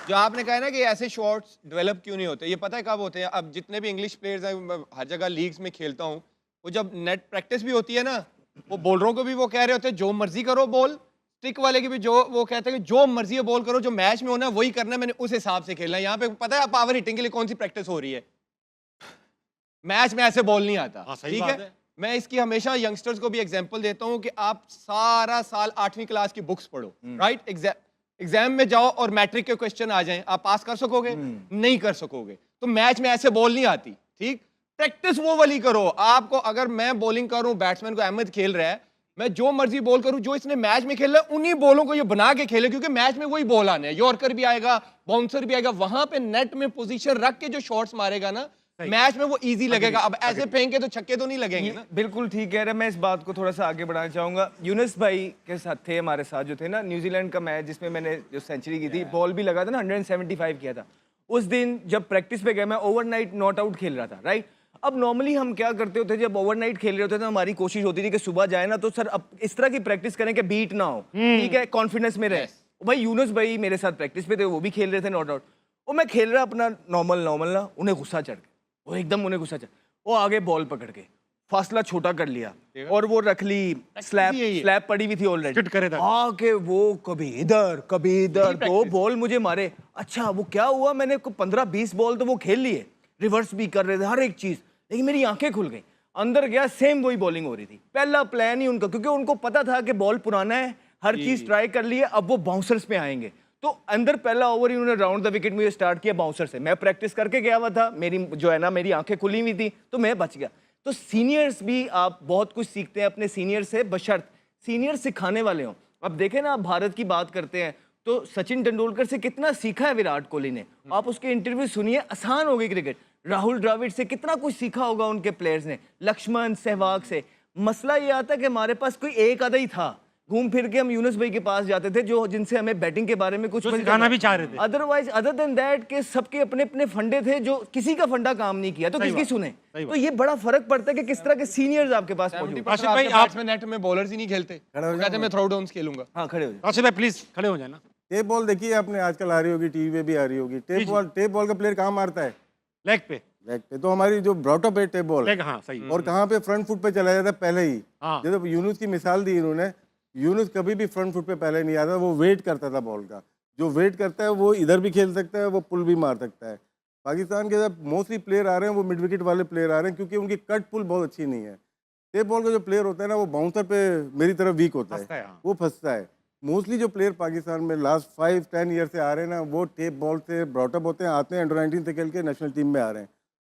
जो आपने कहा है ना कि ऐसे शॉट्स डेवलप क्यों नहीं होते, ये पता है कब होते हैं? अब जितने भी इंग्लिश प्लेयर्स हैं, मैं हर जगह लीग्स में खेलता हूँ, वो जब नेट प्रैक्टिस भी होती है ना, वो बॉलरों को भी वो कह रहे होते हैं जो मर्जी करो बॉल, स्टिक वाले की भी जो वो कहते हैं कि जो मर्जी है बॉल करो, जो मैच में होना है वही करना है, मैंने उस हिसाब से खेलना है। यहाँ पे पता है पावर हिटिंग के लिए कौन सी प्रैक्टिस हो रही है? मैच में ऐसे बॉल नहीं आता। हाँ, सही ठीक बात है, है। मैं इसकी हमेशा यंगस्टर्स को भी एग्जांपल देता हूँ कि आप सारा साल 8वीं क्लास की बुक्स पढ़ो, राइट? एग्जाम में जाओ और मैट्रिक के क्वेश्चन आ जाएं, आप पास कर सकोगे? नहीं कर सकोगे। तो मैच में ऐसे बॉल नहीं आती, ठीक? प्रैक्टिस वो वाली करो। आपको अगर मैं बॉलिंग करूं, बैट्समैन को अहमद खेल रहा है, मैं जो मर्जी बॉल करूं, जो इसने मैच में खेला है उन्हीं बॉलों को ये बना के खेले, क्योंकि मैच में वही बॉल आने हैं। यॉर्कर भी आएगा, बाउंसर भी आएगा, वहां पे नेट में पोजीशन रख के जो शॉट्स मारेगा ना, मैच में वो इजी लगेगा। अब ऐसे फेंके तो छक्के तो नहीं लगेंगे ना। बिल्कुल ठीक कह रहे हैं। मैं इस बात को थोड़ा सा आगे बढ़ाना चाहूंगा। यूनुस भाई के साथ थे, हमारे साथ जो थे ना, न्यूजीलैंड का मैच जिसमें मैंने जो सेंचुरी की थी, बॉल भी लगा था ना, 175 किया था। उस दिन जब प्रैक्टिस पे गया, मैं ओवरनाइट नॉट आउट खेल रहा था, राइट? अब नॉर्मली हम क्या करते होते, जब ओवरनाइट खेल रहे होते थे, हमारी कोशिश होती थी कि सुबह जाए ना तो सर अब इस तरह की प्रैक्टिस करें कि बीट ना हो, ठीक है, कॉन्फिडेंस में रहे। भाई यूनुस भाई मेरे साथ प्रैक्टिस पे थे, वो भी खेल रहे थे नॉट आउट। वो मैं खेल रहा अपना नॉर्मल ना, उन्हें गुस्सा चढ़ गया, वो एकदम उन्हें गुस्सा चढ़, वो आगे बॉल पकड़ के फासला छोटा कर लिया और वो रख ली, स्लैप पड़ी हुई थी ऑलरेडी, आके वो कभी इधर 2 बॉल मुझे मारे। अच्छा वो क्या हुआ, मैंने 15-20 बॉल तो वो खेल लिए, रिवर्स भी कर रहे थे, हर एक चीज, लेकिन मेरी आंखें खुल गई। अंदर गया, सेम वही बॉलिंग हो रही थी। पहला प्लान ही उनका, क्योंकि उनको पता था कि बॉल पुराना है, हर चीज ट्राई कर ली है, अब वो बाउंसर्स पे आएंगे। तो अंदर पहला ओवर ही उन्होंने राउंड द विकेट मुझे स्टार्ट किया बाउंसर से। मैं प्रैक्टिस करके गया हुआ था, मेरी जो है ना, मेरी आंखें खुली हुई थी, तो मैं बच गया। तो सीनियर्स भी आप बहुत कुछ सीखते हैं अपने सीनियर से, बशर्त सीनियर सिखाने वाले हों। अब देखें ना, आप भारत की बात करते हैं तो सचिन तेंदुलकर से कितना सीखा है विराट कोहली ने। आप उसके इंटरव्यू सुनिए, आसान हो गई क्रिकेट। राहुल द्रविड़ से कितना कुछ सीखा होगा उनके प्लेयर्स ने, लक्ष्मण सहवाग से। मसला ये आता कि हमारे पास कोई एक आधा ही था, घूम फिर के हम यूनुस भाई के पास जाते थे जो जिनसे हमें बैटिंग के बारे में कुछ सिखाना भी चाह रहे थे। अदरवाइज अदर देन दैट के सबके अपने अपने फंडे थे, जो किसी का फंडा काम नहीं किया तो किसकी सुने। तो ये बड़ा फर्क पड़ता है कि किस तरह के सीनियर्स आपके पास मौजूद। आशिक भाई आप में नेट में बॉलर्स ही नहीं खेलते, कहते हैं मैं थ्रो डाउन्स खेलूंगा। हाँ खड़े हो जाओ। आशिक भाई प्लीज खड़े हो जाए ना। टेप बॉल देखिए आपने, आजकल आ रही होगी, टीवी पे भी आ रही होगी। टेप बॉल का प्लेयर कहाँ मारता है? लेग पे। लेग पे। तो हमारी जो ब्रॉटअप है टेप बॉल, लेग, हाँ सही। और कहाँ पे? फ्रंट फुट पे चला जाता है पहले ही। हाँ। जब यूनुस की मिसाल दी इन्होंने, यूनुस कभी भी फ्रंट फुट पे पहले नहीं आता, वो वेट करता था बॉल का। जो वेट करता है वो इधर भी खेल सकता है, वो पुल भी मार सकता है। पाकिस्तान के जब मोस्टली प्लेयर आ रहे हैं वो मिड विकेट वाले प्लेयर आ रहे हैं, क्योंकि उनकी कट पुल बहुत अच्छी नहीं है। टेप बॉल का जो प्लेयर होता है ना, वो बाउंसर पे मेरी तरफ वीक होता है, वो फंसता है। मोस्टली जो प्लेयर पाकिस्तान में लास्ट 5-10 ईयर से आ रहे हैं ना, वो टेप बॉल से ब्रॉटअप होते हैं, आते हैं अंडर-19 से खेल के नेशनल टीम में आ रहे हैं।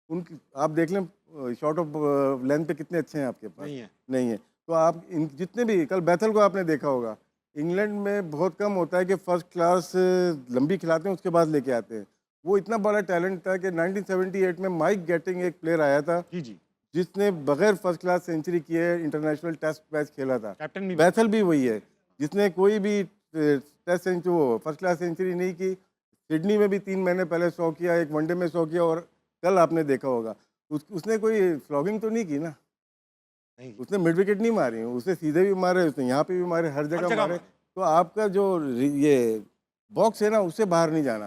उनकी आप देख लें शॉर्ट ऑफ लेंथ पे कितने अच्छे हैं आपके पास, नहीं है। तो आप इन जितने भी, कल बैथल को आपने देखा होगा, इंग्लैंड में बहुत कम होता है कि फर्स्ट क्लास लंबी खिलाते हैं उसके बाद लेके आते हैं। वो इतना बड़ा टैलेंट था कि 1978 में माइक गेटिंग एक प्लेयर आया था जिसने बगैर फर्स्ट क्लास सेंचुरी किए इंटरनेशनल टेस्ट मैच खेला था। बैथल भी वही है जिसने कोई भी टेस्ट सेंचुरी, वो फर्स्ट क्लास सेंचुरी नहीं की। सिडनी में भी 3 महीने पहले 100 किया, एक वनडे में 100 किया, और कल आपने देखा होगा उसने कोई फ्लॉगिंग तो नहीं की ना, उसने मिड विकेट नहीं मारी, उसने सीधे भी मारे, उसने यहाँ पे भी मारे, हर जगह मारे। तो आपका जो ये बॉक्स है ना, उससे बाहर नहीं जाना।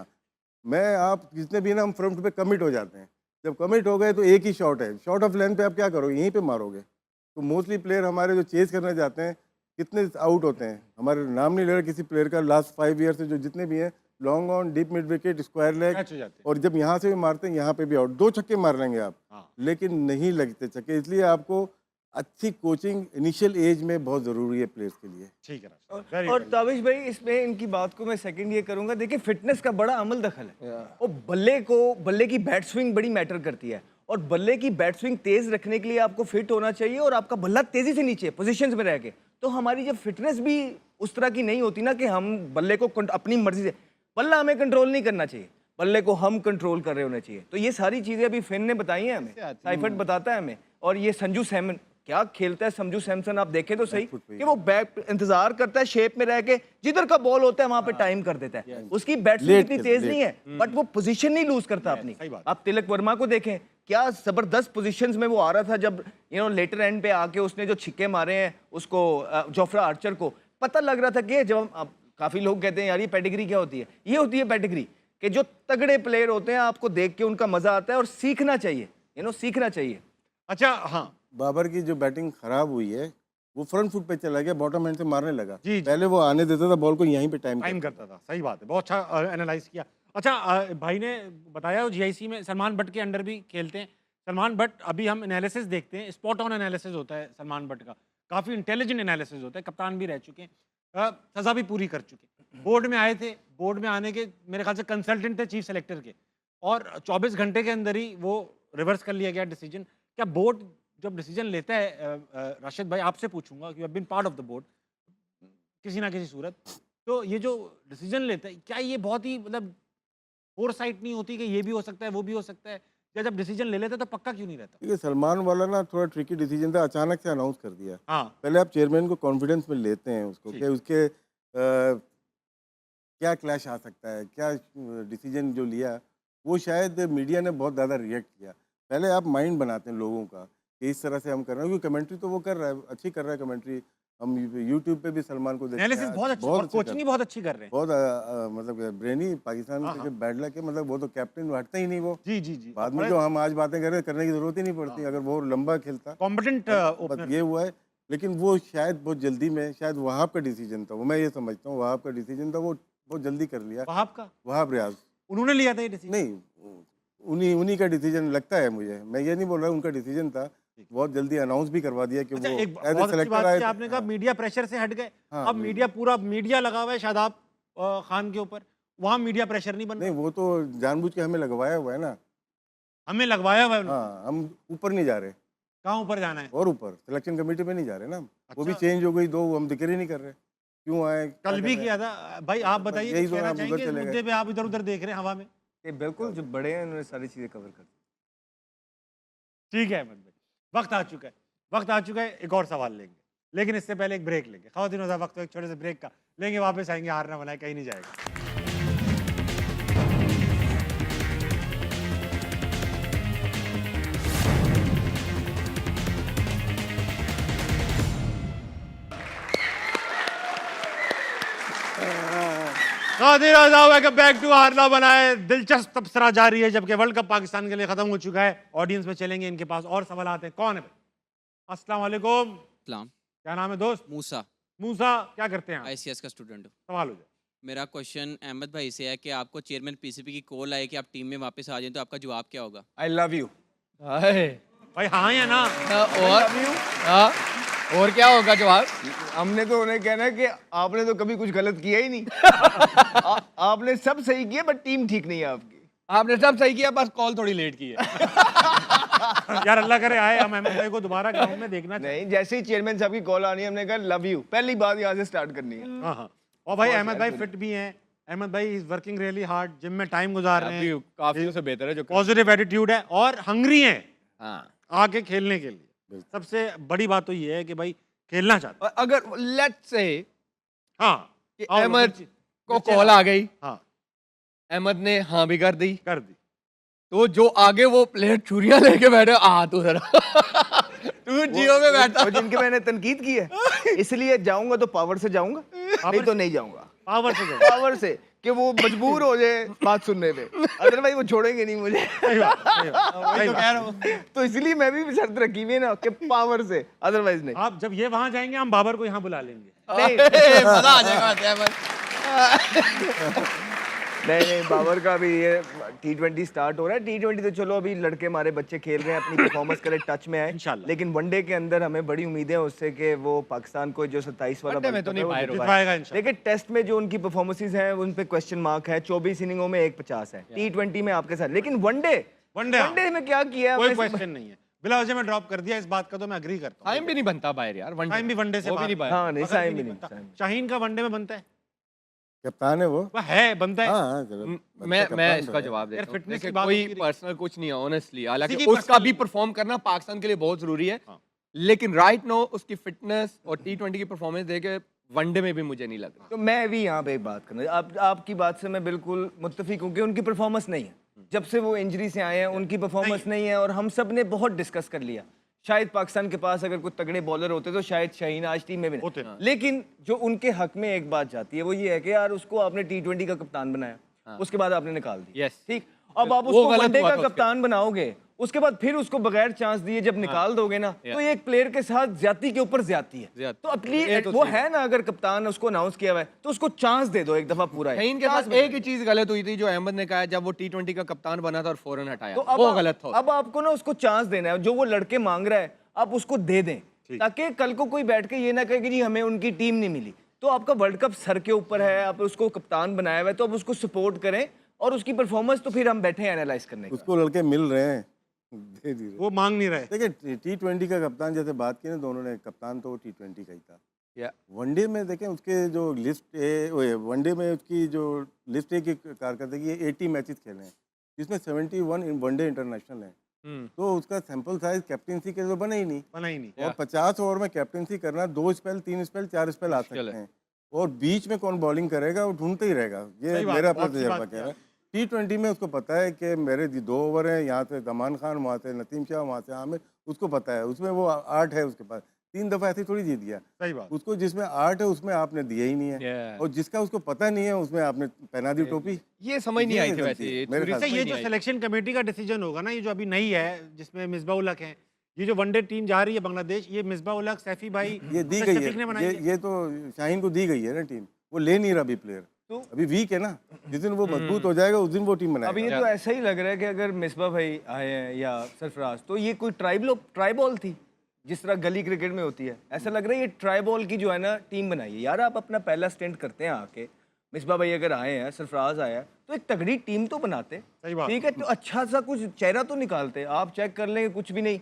आप जितने भी ना, हम फ्रंट पे कमिट हो जाते हैं। जब कमिट हो गए तो एक ही शॉट है, शॉट ऑफ लेंथ पे आप क्या करोगे, यहीं पे मारोगे। तो मोस्टली प्लेयर हमारे जो चेज करना चाहते हैं, कितने आउट होते हैं, हमारे नाम नहीं ले रहा किसी प्लेयर का, लास्ट 5 ईयर से जो जितने भी हैं, long on, deep mid wicket, square leg, और जब यहाँ से भी मारते हैं यहाँ पे भी आउट। 2 छक्के मार लेंगे आप, लेकिन नहीं लगते छक्के। इसलिए आपको अच्छी कोचिंग इनिशियल एज में बहुत ज़रूरी है प्लेयर्स के लिए। ठीक है। और ताबिश भाई, इसमें इनकी बात को मैं सेकंड ये करूंगा, देखिए फिटनेस का बड़ा अमल दखल है, और बल्ले की बैट स्विंग बड़ी मैटर करती है, और बल्ले की बैट स्विंग तेज रखने के लिए आपको फिट होना चाहिए, और आपका बल्ला तेजी से नीचे पोजीशंस में रह के। तो हमारी जब फिटनेस भी उस तरह की नहीं होती ना कि हम बल्ले को अपनी मर्जी से, बल्ला हमें कंट्रोल नहीं करना चाहिए, बल्ले को हम कंट्रोल कर रहे होने चाहिए। तो ये सारी चीजें अभी फिन ने बताई हैं हमें, साइफर्ट बताता है हमें, और ये संजू सैमसन क्या खेलता है। संजू सैमसन आप देखें तो सही कि वो बैक इंतजार करता है, शेप में रह के, जिधर का बॉल होता है वहां पे टाइम कर देता है। उसकी बैट्समैन इतनी तेज नहीं है, बट वो पोजीशन नहीं लूज करता अपनी। आप तिलक वर्मा को देखें, क्या जबरदस्त पोजीशंस में वो आ रहा था, जब लेटर एंड पे आके उसने जो छिक्के मारे हैं उसको, जोफ्रा आर्चर को, पता लग रहा था कि जब काफी लोग कहते हैं यार ये पेडिग्री क्या होती है, ये होती है पेडिग्री, कि जो तगड़े प्लेयर होते हैं आपको देख के उनका मजा आता है और सीखना चाहिए, सीखना चाहिए। अच्छा हाँ, बाबर की जो बैटिंग खराब हुई है वो फ्रंट फुट पे चला गया, बॉटम हैंड से मारने लगा। जी। पहले वो आने देता था बॉल को, यहीं पे टाइम करता था। सही बात है, बहुत अच्छा एनालाइज किया। अच्छा भाई ने बताया जीआईसी में सलमान बट के अंडर भी खेलते हैं। सलमान बट, अभी हम एनालिसिस देखते हैं, स्पॉट ऑन एनालिसिस होता है सलमान बट का, काफ़ी इंटेलिजेंट एनालिसिस होता है, कप्तान भी रह चुके हैं, सज़ा भी पूरी कर चुके हैं। बोर्ड में आए थे, बोर्ड में आने के मेरे ख्याल से कंसल्टेंट थे चीफ सेलेक्टर के, और 24 घंटे के अंदर ही वो रिवर्स कर लिया गया डिसीजन। क्या बोर्ड जब डिसीजन लेता है, राशिद भाई आपसे पूछूंगा, you have been part of the board किसी ना किसी सूरत, तो ये जो डिसीजन लेता है, क्या ये बहुत ही मतलब फोरसाइट नहीं होती कि ये भी हो सकता है वो भी हो सकता है, या जब डिसीजन ले लेते तो पक्का क्यों नहीं रहता? ये सलमान वाला ना थोड़ा ट्रिकी डिसीजन था, अचानक से अनाउंस कर दिया। हाँ, पहले आप चेयरमैन को कॉन्फिडेंस में लेते हैं उसको कि उसके क्या क्लैश आ सकता है, क्या डिसीजन जो लिया वो शायद मीडिया ने बहुत ज़्यादा रिएक्ट किया। पहले आप माइंड बनाते हैं लोगों का कि इस तरह से हम कर रहे हैं, क्योंकि कमेंट्री तो वो कर रहा है, अच्छी कर रहा है कमेंट्री। हम यूट्यूब पे भी सलमान को देखते हैं, एनालिसिस बहुत अच्छा, और कोचिंग बहुत अच्छी कर रहे हैं। बहुत मतलब ब्रेनी पाकिस्तान के बैड लक है, मतलब वो तो कैप्टन हटता ही नहीं वो। जी जी जी, बाद में जो हम आज बातें कर रहे हैं करने की जरूरत ही नहीं पड़ती, अगर वो लंबा खेलता। कॉम्पिटेंट बस ओपनर। ये हुआ है, लेकिन वो शायद बहुत जल्दी में, शायद वहाब का डिसीजन था वो, मैं ये समझता हूँ वहाब का डिसीजन था, वो बहुत जल्दी कर लिया। वहाब का, वहाब रियाज उन्होंने लिया था ये डिसीजन? नहीं, उन्हीं का डिसीजन लगता है मुझे, मैं ये नहीं बोल रहा, उनका डिसीजन था, बहुत जल्दी अनाउंस भी करवा दिया कि अच्छा, वो एक एज ए बहुत अच्छी सेलेक्टर बात आए की थे। आपने कहा मीडिया प्रेशर से हट गए। हाँ, अब मीडिया, पूरा मीडिया लगा हुआ है शादाब खान के ऊपर, वहाँ मीडिया प्रेशर नहीं बन नहीं, रहा? वो तो जानबूझ के हमें लगवाया हुआ है ना। हमें लगवाया हुआ है उन्होंने। हाँ, हम ऊपर नहीं जा रहे, कहाँ ऊपर जाना है? और ऊपर सिलेक्शन कमेटी पे नहीं जा रहे ना हम। वो भी अच्छा। चेंज हो गई, दो हम जिक्र ही नहीं कर रहे, क्यों आए, क्या कल कर भी रहे किया था भाई, आप बताइए, यही कुछ तो कहना आप उधर चाहेंगे इस चले गए। मुद्दे पे? आप इधर उधर देख रहे हैं हवा में। ये बिल्कुल जो बड़े हैं उन्होंने सारी चीज़ें कवर कर दी। ठीक है अहमद भाई, वक्त आ चुका है, वक्त आ चुका है, एक और सवाल लेंगे, लेकिन इससे पहले एक ब्रेक लेंगे। ख़वातीन हज़रात, वक्त एक छोटे से ब्रेक का लेंगे, वापस आएंगे, हार ना बनाए, कहीं नहीं जाएगा। वेलकम बैक टू हारना बनाए। दिलचस्प तबसरा जारी है, जबकि वर्ल्ड कप पाकिस्तान के लिए खत्म हो चुका है। ऑडियंस में चलेंगे, इनके पास और सवाल आते हैं। कौन है? अस्सलाम वालेकुम। सलाम। क्या नाम है दोस्त? मूसा, मूसा, क्या करते हैं आप? आईसीएस का स्टूडेंट हूँ। सवाल हो जाए। मेरा क्वेश्चन अहमद भाई से है कि आपको चेयरमैन पीसीबी की कॉल आई कि आप टीम में वापस आ जाएं, तो आपका जवाब क्या होगा? I love you. भाई हाँ या ना? और क्या होगा जवाब? हमने तो उन्हें कहना है कि आपने तो कभी कुछ गलत किया ही नहीं। आपने सब सही किया, बट टीम ठीक नहीं है आपकी। आपने सब सही किया, बस कॉल थोड़ी लेट की है। यार अल्लाह करे आए, हम अहमद भाई को दोबारा ग्राउंड में देखना चाहिए। नहीं, जैसे ही चेयरमैन साहब की कॉल आनी है, हमने कहा लव यू, पहली बात यहाँ से स्टार्ट करनी है। हाँ हाँ। और भाई अहमद भाई फिट भी हैं। अहमद भाई is working really hard, gym में टाइम गुजार रहे हैं, काफी से बेहतर है जो पॉजिटिव एटीट्यूड है और हंग्री हैं हाँ। आगे खेलने के लिए। सबसे बड़ी बात तो ये है कि भाई खेलना चाहते और अगर लेट्स से हाँ कि और अहमद मिर्ची- को मिर्ची कॉल आ गई, हाँ अहमद ने हाँ भी कर दी, कर दी, तो जो आगे वो प्लेयर छुरियां लेके बैठे, आ तू जरा तू जियो में बैठा। और जिनके मैंने तनकीद की है, इसलिए जाऊंगा तो पावर से जाऊंगा, नहीं तो नहीं जाऊंगा। पावर से जाओ। पावर से कि वो मजबूर हो जाए बात सुनने पे, अदरवाइज वो छोड़ेंगे नहीं मुझे। सही बात, सही बात, सही बात। तो इसलिए मैं भी शर्त रखी हुई है ना कि पावर से, अदरवाइज नहीं। आप जब ये वहां जाएंगे, हम बाबर को यहाँ बुला लेंगे। नहीं मजा आ जाएगा अहमद। नहीं, बाबर का भी ये T20 स्टार्ट हो रहा है। T20 तो चलो अभी लड़के हमारे बच्चे खेल रहे हैं, अपनी परफॉर्मेंस करे, टच में आए इंशाल्लाह। लेकिन वनडे के अंदर हमें बड़ी उम्मीदें हैं उससे कि वो पाकिस्तान को जो 27 वाला वनडे में तो वर्ल्ड नहीं कप है, बाहर वो होगा। जितवाएगा इंशाल्लाह। लेकिन टेस्ट में जो उनकी परफॉर्मेंसेस हैं उन पे क्वेश्चन मार्क है। 24 इनिंगों में 150 है, T20 में आपके साथ, लेकिन वनडे वनडे में क्या किया कोई आपने? क्वेश्चन नहीं है। बिला वजह में ड्रॉप कर दिया, इस बात का तो मैं एग्री करता हूँ। टाइम भी नहीं बनता बाहर यार, टाइम भी वनडे से वो भी बाहर। नहीं बाहर। हाँ नहीं, मगर साइम भी भी नहीं नहीं। बनता। शाहीन का वनडे में बनता है, कप्तान है वो। वह है बनता है। हाँ, चलो, मैं कप्तान इसका तो है। जवाब यार, देता हूँ। fitness की देखिए, बात कोई होती रही। पर्सनल कुछ नहीं है ऑनेस्टली, हालांकि किसी की उसका personal- भी परफॉर्म करना पाकिस्तान के लिए बहुत जरूरी है, हाँ। लेकिन राइट नो उसकी फिटनेस और T20 की परफॉर्मेंस देके वनडे में भी मुझे नहीं लग रहा। तो मैं भी यहाँ पे एक बात करना, आपकी बात से मैं बिल्कुल मुत्तफिक हूँ कि उनकी परफॉर्मेंस नहीं है। जब से वो इंजरी से आए हैं उनकी परफॉर्मेंस नहीं है, और हम सब ने बहुत डिस्कस कर लिया। शायद पाकिस्तान के पास अगर कुछ तगड़े बॉलर होते तो शायद शाहीन आज टीम में भी होते। नहीं। लेकिन जो उनके हक में एक बात जाती है वो ये है कि यार उसको आपने T20 का कप्तान बनाया, उसके बाद आपने निकाल दी। Yes. ठीक, अब आप वो उसको गलत वनडे हुआ का था उसके कप्तान बनाओगे, उसके बाद फिर उसको बगैर चांस दिए जब निकाल दोगे ना, तो ये एक प्लेयर के साथ ज्यादती के ऊपर ज्यादती है। ज्यादती। तो अपनी ये तो वो सही है ना, अगर कप्तान ने उसको अनाउंस किया हुआ है तो उसको चांस दे दो एक दफा पूरा। शाहीन के साथ एक ही चीज गलत हुई थी जो अहमद ने कहा जब वो T20 का कप्तान बना था और फौरन हटाया, तो वो गलत था। अब आपको ना उसको चांस देना है, जो वो लड़के मांग रहा है आप उसको दे दें, ताकि कल को कोई बैठ के ये ना कहे कि जी हमें उनकी टीम नहीं मिली। तो आपका वर्ल्ड कप सर के ऊपर है, आप उसको कप्तान बनाया हुआ है, तो आप उसको सपोर्ट करें और उसकी परफॉर्मेंस तो फिर हम बैठे हैं एनालाइज करने का। उसको लड़के मिल रहे हैं धीरे धीरे। वो मांग नहीं रहे। देखिए T20 का कप्तान जैसे बात की ना दोनों ने, कप्तान तो T20 का ही था। या वनडे में देखें उसके जो लिस्ट है, वनडे में उसकी जो लिस्ट है कि कारकर्दगी 80 मैचेस खेले हैं, जिसमें 71 वनडे इंटरनेशनल हैं। तो उसका सैंपल साइज कैप्टेंसी के लिए तो बना ही नहीं। बना ही नहीं। और 50 ओवर में कैप्टेंसी करना, 2 स्पेल 3 स्पेल 4 स्पेल आ सकते हैं, और बीच में कौन बॉलिंग करेगा वो ढूंढते ही रहेगा। ये सही बात, मेरा अपना बहुत सी तजर्बा बात कह रहा है। T20 में उसको पता है कि मेरे 2 ओवर हैं, यहाँ से जमान खान, वहाँ से नसीम शाह, वहाँ से आमिर, उसको पता है। उसमें वो आर्ट है उसके पास, 3 दफ़ा ऐसे थोड़ी जीत गया। सही बात। उसको जिसमें आर्ट है उसमें आपने दिया ही नहीं है, और जिसका उसको पता नहीं है उसमें आपने पहना दी टोपी। ये समझ नहीं आई थी गलती वैसे, है, ये मेरे थ्योरी ख्याल अच्छा, से। ये समझ जो नहीं आई। सिलेक्शन कमेटी का डिसीजन होगा ना, ये जो अभी नई है जिसमें मिसबाह उल हक हैं, ये जो वनडे टीम जा रही है बांग्लादेश, ये मिसबाह उल हक, सैफी भाई, ये दी मुस्तक गई शफीक ने है, बनाई है। ये तो शाहीन को दी गई है ना टीम, वो ले नहीं रहा अभी प्लेयर, तो अभी वीक है ना। जिस दिन वो मजबूत हो जाएगा उस दिन वो टीम अब ये बनाएगा। तो ऐसा ही लग रहा है कि अगर मिसबा भाई आए हैं या सरफराज, तो ये कोई ट्राइबॉल थी जिस तरह गली क्रिकेट में होती है। ऐसा लग रहा है ये ट्राइबॉल की जो है ना टीम बनाई है। यार आप अपना पहला स्टेंट करते हैं आके, मिसबा भाई अगर आए हैं, सरफराज आया है, तो एक तगड़ी टीम तो बनाते। सही बात। ठीक है, तो अच्छा सा कुछ चेहरा तो निकालते। आप चेक कर लेंगे कुछ भी नहीं।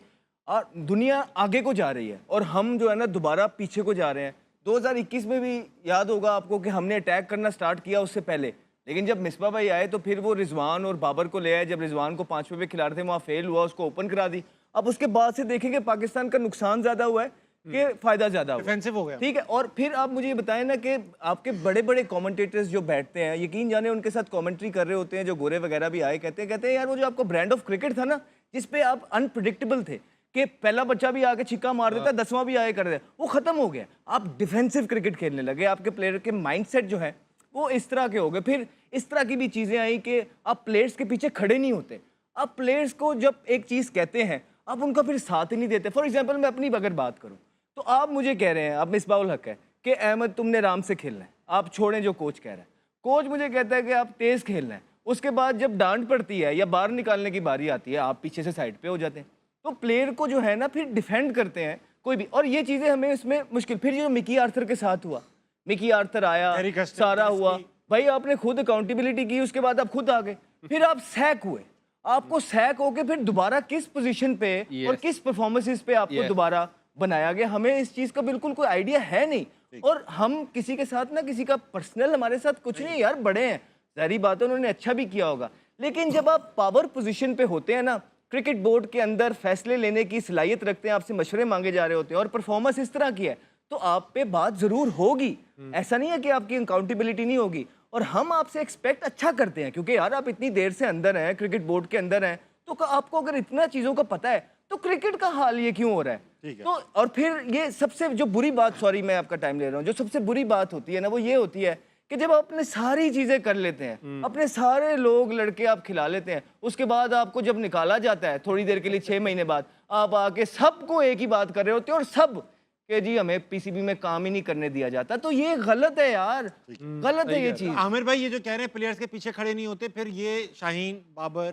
और दुनिया आगे को जा रही है और हम जो है ना दोबारा पीछे को जा रहे हैं। 2021 में भी याद होगा आपको कि हमने अटैक करना स्टार्ट किया उससे पहले, लेकिन जब मिसबा भाई आए तो फिर वो रिजवान और बाबर को ले आए। जब रिजवान को 5वें पे खिला रहे थे वहाँ फेल हुआ, उसको ओपन करा दी। अब उसके बाद से देखेंगे पाकिस्तान का नुकसान ज्यादा हुआ है कि फायदा ज्यादा हुआ है। डिफेंसिव हो गया। ठीक है, और फिर आप मुझे ये बताएं ना कि आपके बड़े बड़े कमेंटेटर्स जो बैठते हैं, यकीन जाने उनके साथ कमेंट्री कर रहे होते हैं, जो गोरे वगैरह भी आए, कहते हैं यार वो जो आपका ब्रांड ऑफ क्रिकेट था ना, जिसपे आप अनप्रिडिक्टेबल थे कि पहला बच्चा भी आके छिक्का मार देता, 10वां भी आए कर देता, वो खत्म हो गया। आप डिफेंसिव क्रिकेट खेलने लगे, आपके प्लेयर के माइंडसेट जो है वो इस तरह के हो गए। फिर इस तरह की भी चीजें आई कि आप प्लेयर्स के पीछे खड़े नहीं होते। आप प्लेयर्स को जब एक चीज कहते हैं आप उनका फिर साथ ही नहीं देते। फॉर एग्जाम्पल मैं अपनी अगर बात करूं तो आप मुझे कह रहे हैं, आप मिसबाह उल हक है कि अहमद तुमने आराम से खेलना है, आप छोड़ें जो कोच कह रहा है। कोच मुझे कहता है कि आप तेज खेलना है, उसके बाद जब डांट पड़ती है या बाहर निकालने की बारी आती है आप पीछे से साइड पे हो जाते हैं। तो प्लेयर को जो है ना फिर डिफेंड करते हैं कोई भी, और ये चीजें हमें इसमें मुश्किल। फिर जो मिकी आर्थर के साथ हुआ, मिकी आर्थर आया, Gary Custon सारा केस हुआ, की। भाई आपने खुद अकाउंटेबिलिटी की, उसके बाद आप खुद आ गए, फिर आप सैक हुए। आपको सैक होके फिर दोबारा किस पोजीशन पे और किस परफॉर्मेंसेस पे आपको दोबारा बनाया गया, हमें इस चीज का बिल्कुल कोई आइडिया है नहीं। और हम किसी के साथ ना, किसी का पर्सनल हमारे साथ कुछ नहीं, यार बड़े हैं, जाहिर बात है उन्होंने अच्छा भी किया होगा, लेकिन जब आप पावर पोजीशन पे होते हैं ना, क्रिकेट बोर्ड के अंदर फैसले लेने की सलाहियत रखते हैं, आपसे मशवरे मांगे जा रहे होते हैं और परफॉर्मेंस इस तरह की है, तो आप पे बात जरूर होगी। ऐसा नहीं है कि आपकी अकाउंटेबिलिटी नहीं होगी। और हम आपसे एक्सपेक्ट अच्छा करते हैं क्योंकि यार आप इतनी देर से अंदर हैं, क्रिकेट बोर्ड के अंदर हैं, तो आपको अगर इतना चीज़ों का पता है तो क्रिकेट का हाल ये क्यों हो रहा है। तो और फिर ये सबसे जो बुरी बात, सॉरी मैं आपका टाइम ले रहा हूँ, जो सबसे बुरी बात होती है ना वो ये होती है कि जब आप अपने सारी चीज़ें कर लेते हैं, अपने सारे लोग लड़के आप खिला लेते हैं, उसके बाद आपको जब निकाला जाता है थोड़ी देर के लिए 6 महीने बाद, आप आके सबको एक ही बात कर रहे होते हैं और सब कि जी हमें पीसीबी में काम ही नहीं करने दिया जाता। तो ये गलत है यार, गलत है ये चीज। आमिर भाई ये जो कह रहे हैं प्लेयर्स के पीछे खड़े नहीं होते, फिर ये शाहीन, बाबर,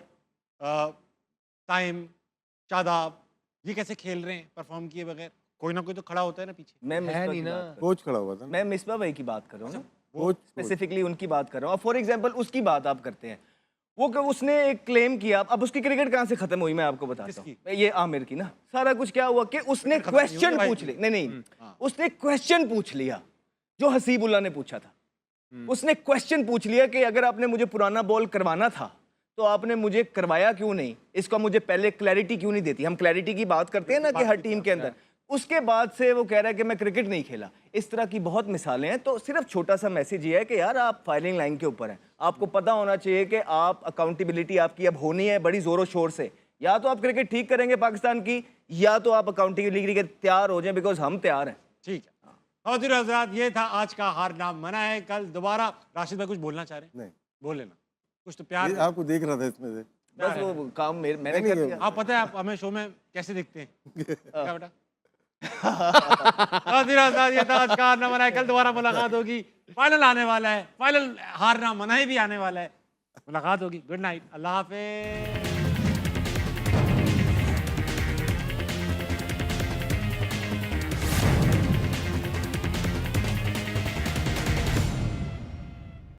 ताइम, शादाब, ये कैसे खेल रहे हैं परफॉर्म किए बगैर? कोई ना कोई तो खड़ा होता है ना पीछे। मैं मिसबा की बात कर रहा हूँ। कोच खड़ा हुआ था ना। मैं मिसबा भाई की बात कर रहा हूँ ना, कोच स्पेसिफिकली उनकी बात कर रहा हूँ। फॉर एग्जाम्पल उसकी बात आप करते हैं, वो उसने एक क्लेम किया, अब उसकी क्रिकेट कहाँ से खत्म हुई मैं आपको बताता हूँ। ये आमिर की ना, सारा कुछ क्या हुआ कि उसने क्वेश्चन पूछ लिया, नहीं उसने क्वेश्चन पूछ लिया जो हसीबुल्ला ने पूछा था। उसने क्वेश्चन पूछ लिया कि अगर आपने मुझे पुराना बॉल करवाना था तो आपने मुझे करवाया क्यों नहीं, इसका मुझे पहले क्लैरिटी क्यों नहीं देती। हम क्लैरिटी की बात करते हैं ना कि हर टीम के अंदर, उसके बाद से वो कह रहा है कि मैं क्रिकेट नहीं खेला। इस तरह की बहुत मिसालें हैं। तो सिर्फ छोटा सा मैसेज ये है कि यार आप फायरिंग लाइन के ऊपर हैं, आपको पता होना चाहिए कि आप अकाउंटेबिलिटी आपकी अब होनी है बड़ी जोरों शोर से। या तो आप क्रिकेट ठीक करेंगे पाकिस्तान की, या तो आप अकाउंटेबिलिटी के तैयार हो जाएं, बिकॉज हम तैयार हैं। ठीक है हज़रात, ये था आज का हार नाम मना है। कल दोबारा राशिद भाई कुछ बोलना चाह रहे हैं? नहीं, बोल लेना। कुछ तो प्यार ये आपको देख रहा था इसमें से। बस वो काम मैंने नहीं, कर नहीं, दिया। आप पता है आप हमें शो में कैसे दिखते हैं क्या बेटा और धीरज दास, ये था आज का हारना मना है। कल दोबारा मुलाकात होगी, फाइनल आने वाला है, फाइनल हारना मना ही भी आने वाला है। मुलाकात होगी। गुड नाइट, अल्लाह हाफिज।